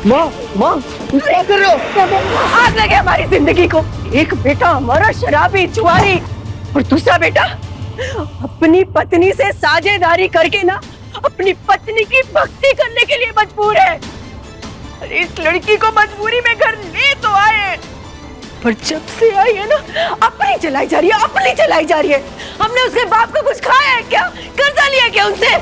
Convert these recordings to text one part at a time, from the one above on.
माँ माँ क्या कर रहे हो? आग लगे हमारी जिंदगी को। एक बेटा हमारा शराबी जुआरी और दूसरा बेटा अपनी पत्नी से साझेदारी करके ना अपनी पत्नी की भक्ति करने के लिए मजबूर है। अरे इस लड़की को मजबूरी में घर ले तो आए, पर जब से आई है ना अपनी चलाई जा रही है, अपनी चलाई जा रही है। हमने उसके बाप को कुछ खाया है क्या? कर्जा लिया क्या उनसे?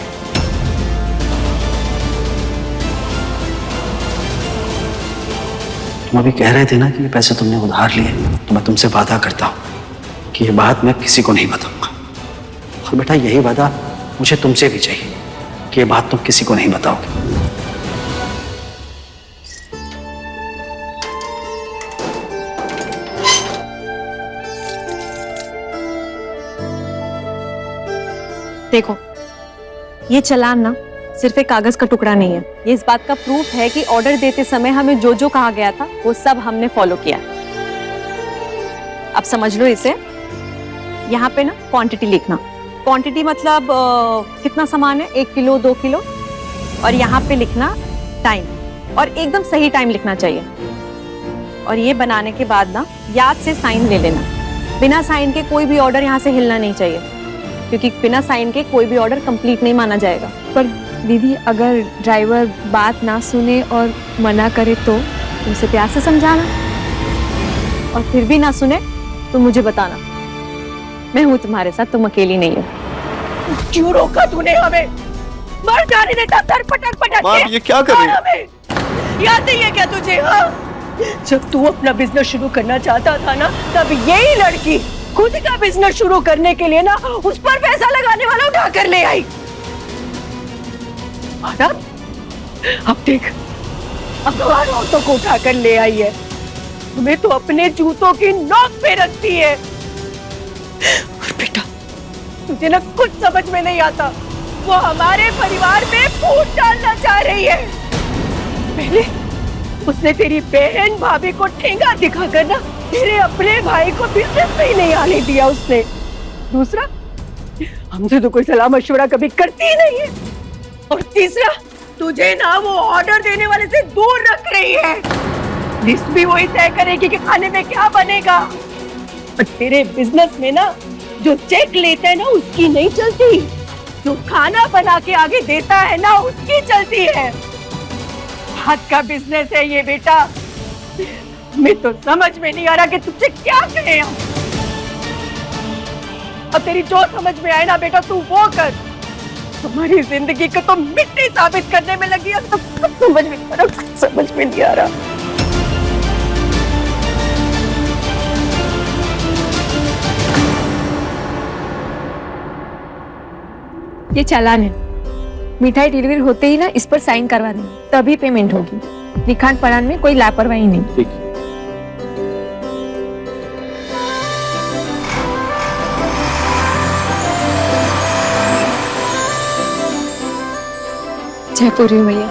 तुम अभी कह रहे थे ना कि ये पैसे तुमने उधार लिए, तो मैं तुमसे वादा करता हूँ कि ये बात मैं किसी को नहीं बताऊंगा। और बेटा यही वादा मुझे तुमसे भी चाहिए कि ये बात तुम किसी को नहीं बताओगे। देखो, ये चालान ना सिर्फ एक कागज का टुकड़ा नहीं है, ये इस बात का प्रूफ है कि ऑर्डर देते समय हमें जो जो कहा गया था वो सब हमने फॉलो किया। अब समझ लो इसे। यहाँ पे ना क्वांटिटी लिखना, क्वांटिटी मतलब कितना सामान है, 1 किलो 2 किलो, और यहाँ पे लिखना टाइम, और एकदम सही टाइम लिखना चाहिए। और ये बनाने के बाद ना याद से साइन ले लेना। बिना साइन के कोई भी ऑर्डर यहाँ से हिलना नहीं चाहिए, क्योंकि बिना साइन के कोई भी ऑर्डर कंप्लीट नहीं माना जाएगा। पर दीदी, अगर ड्राइवर बात ना सुने और मना करे तो उसे प्यार से समझाना, और फिर भी ना सुने तो मुझे बताना। मैं हूँ तुम्हारे साथ, तुम अकेली नहीं हो। क्यों रोका तूने हमें? मर जाने देता सर पटक पटक माँ, के। ये क्या कर रही है? याद नहीं है क्या तुझे? हाँ, जब तू अपना बिजनेस शुरू करना चाहता था ना, तब यही लड़की खुद का बिजनेस शुरू करने के लिए ना उस पर पैसा लगाने वाला उठा कर ले आई। अब देख, अखबार औरतों को उठा कर ले आई है, तुम्हें तो अपने जूतों की नोक पे रखती है। और बेटा, तुझे ना कुछ समझ में नहीं आता, वो हमारे परिवार में फूट डालना चाह रही है। पहले उसने तेरी बहन भाभी को ठेंगा दिखाकर ना तेरे अपने भाई को बिजनेस में ही नहीं आने दिया उसने। दूसरा, हमसे तो कोई सलाह मशवरा कभी करती ही नहीं है। और तीसरा, तुझे ना वो ऑर्डर देने वाले से दूर रख रही है। लिस्ट भी वही तय करेगी कि खाने में क्या बनेगा। और तेरे बिजनेस में ना जो चेक लेता है ना उसकी नहीं चलती, जो खाना बना के आगे देता है ना उसकी चलती है। हाथ का बिजनेस है ये बेटा। मैं तो समझ में नहीं आ रहा कि तुझसे क्या कहें हम। अब तेरी जो समझ में आए ना बेटा तू वो कर। तुम्हारी जिंदगी को तो मिट्टी साबित करने में लगी है, तो समझ में नहीं आ रहा, समझ में नहीं आ रहा। ये चालान है। मिठाई डिलीवरी होते ही ना इस पर साइन करवा दें, तभी पेमेंट होगी। लिखान पढ़ान में कोई लापरवाही नहीं। ठीक है। जयपुरी भैया।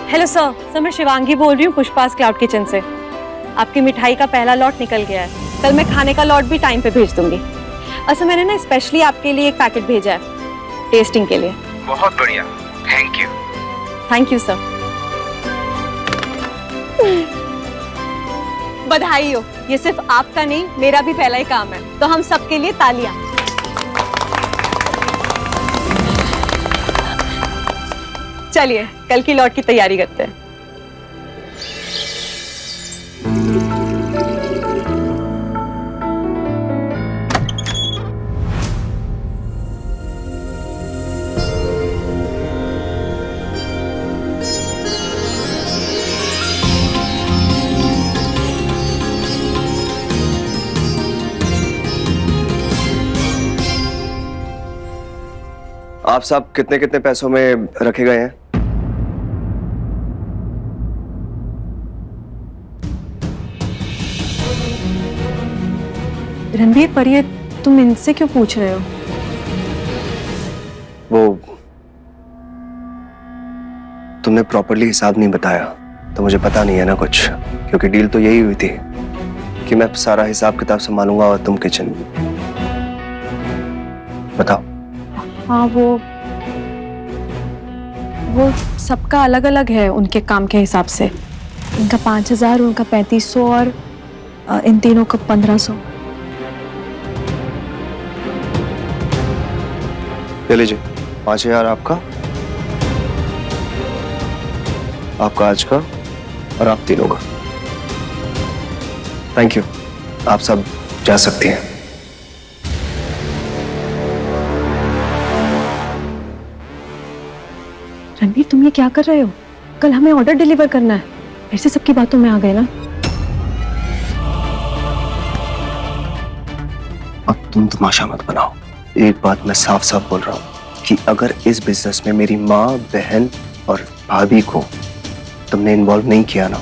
हेलो सर, मैं शिवांगी बोल रही हूँ पुष्पास क्लाउड किचन से। आपकी मिठाई का पहला लॉट निकल गया है। कल मैं खाने का लॉट भी टाइम पे भेज दूंगी। अच्छा, मैंने ना स्पेशली आपके लिए एक पैकेट भेजा है टेस्टिंग के लिए। बहुत बढ़िया, thank you. Thank you sir. बधाई हो, ये सिर्फ आपका नहीं मेरा भी पहला ही काम है, तो हम सबके लिए तालियां। चलिए कल की लॉट की तैयारी करते हैं। आप सब कितने कितने पैसों में रखे गए हैं? रणबीर, पर ये तुम इनसे क्यों पूछ रहे हो? वो तुमने प्रॉपर्ली हिसाब नहीं बताया, तो मुझे पता नहीं है ना कुछ, क्योंकि डील तो यही हुई थी कि मैं सारा हिसाब किताब संभालूंगा और तुम किचन। बताओ। हाँ वो सबका अलग अलग है उनके काम के हिसाब से। इनका 5,000, उनका 3,500 और इन तीनों का 1,500। ले लीजिए 5,000 आपका आज का और आप तीनों का। थैंक यू, आप सब जा सकती हैं। रणवीर, तुम ये क्या कर रहे हो? कल हमें ऑर्डर डिलीवर करना है, फिर से सबकी बातों में आ गए ना। अब तुम तमाशा मत बनाओ। एक बात मैं साफ साफ बोल रहा हूँ कि अगर इस बिजनेस में मेरी माँ, बहन और भाभी को तुमने इन्वॉल्व नहीं किया ना,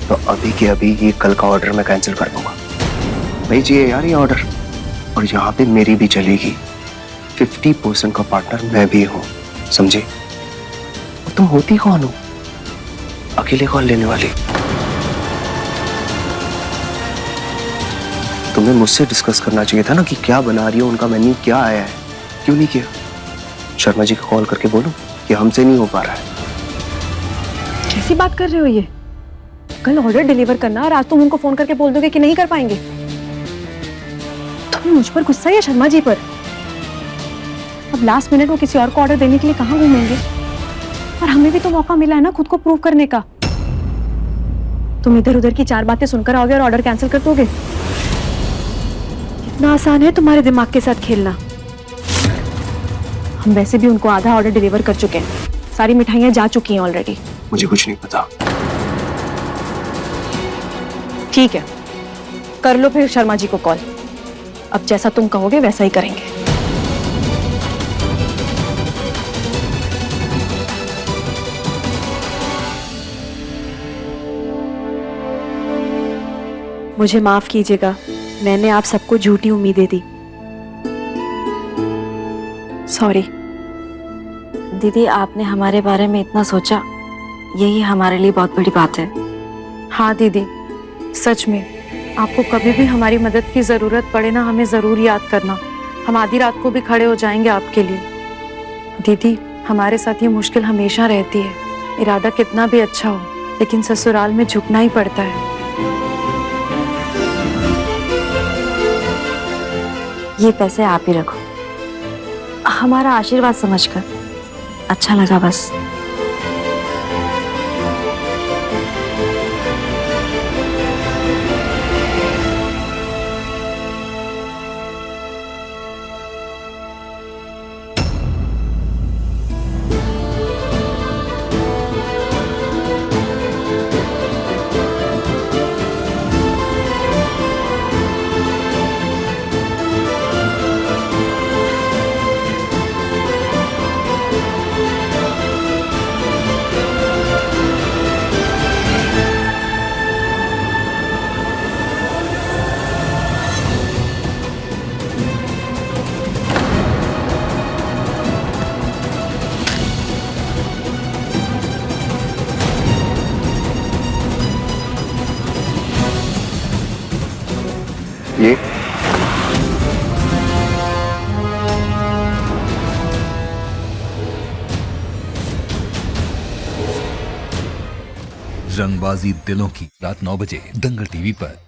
तो अभी के अभी ये कल का ऑर्डर मैं कैंसिल कर दूंगा। भेजिए यार ये ऑर्डर, और यहाँ पे मेरी भी चलेगी। 50% का पार्टनर मैं भी हूँ, समझे? और तुम होती कौन हो? अकेले कौन लेने वाली? तुम्हें मुझसे डिस्कस करना चाहिए था ना कि क्या बना रही हो, उनका मेन्यू क्या आया है। क्यों नहीं किया? शर्मा जी को कॉल करके बोलो कि हमसे नहीं हो पा रहा है। कैसी बात कर रहे हो ये? कल ऑर्डर डिलीवर करना और आज तुम उनको फोन करके बोल दोगे कि नहीं कर पाएंगे। तुम्हें मुझ पर गुस्सा है या शर्मा जी पर? अब लास्ट मिनट वो किसी और को ऑर्डर देने के लिए कहाँ घूमेंगे? और हमें भी तो मौका मिला है ना खुद को प्रूव करने का। तुम इधर उधर की 4 बातें सुनकर आओगे और ऑर्डर कैंसिल कर दोगे? कितना आसान है तुम्हारे दिमाग के साथ खेलना। हम वैसे भी उनको आधा ऑर्डर डिलीवर कर चुके हैं, सारी मिठाइयां जा चुकी हैं ऑलरेडी। मुझे कुछ नहीं पता। ठीक है, कर लो फिर शर्मा जी को कॉल। अब जैसा तुम कहोगे वैसा ही करेंगे। मुझे माफ कीजिएगा, मैंने आप सबको झूठी उम्मीदें दी। सॉरी। दीदी, आपने हमारे बारे में इतना सोचा, यही हमारे लिए बहुत बड़ी बात है। हाँ दीदी, सच में आपको कभी भी हमारी मदद की जरूरत पड़े ना, हमें जरूर याद करना। हम आधी रात को भी खड़े हो जाएंगे आपके लिए। दीदी, हमारे साथ ये मुश्किल हमेशा रहती है। इरादा कितना भी अच्छा हो, लेकिन ससुराल में झुकना ही पड़ता है। ये पैसे आप ही रखो, हमारा आशीर्वाद समझकर। अच्छा लगा बस। ये रंगबाजी दिलों की, रात 9 बजे दंगल टीवी पर।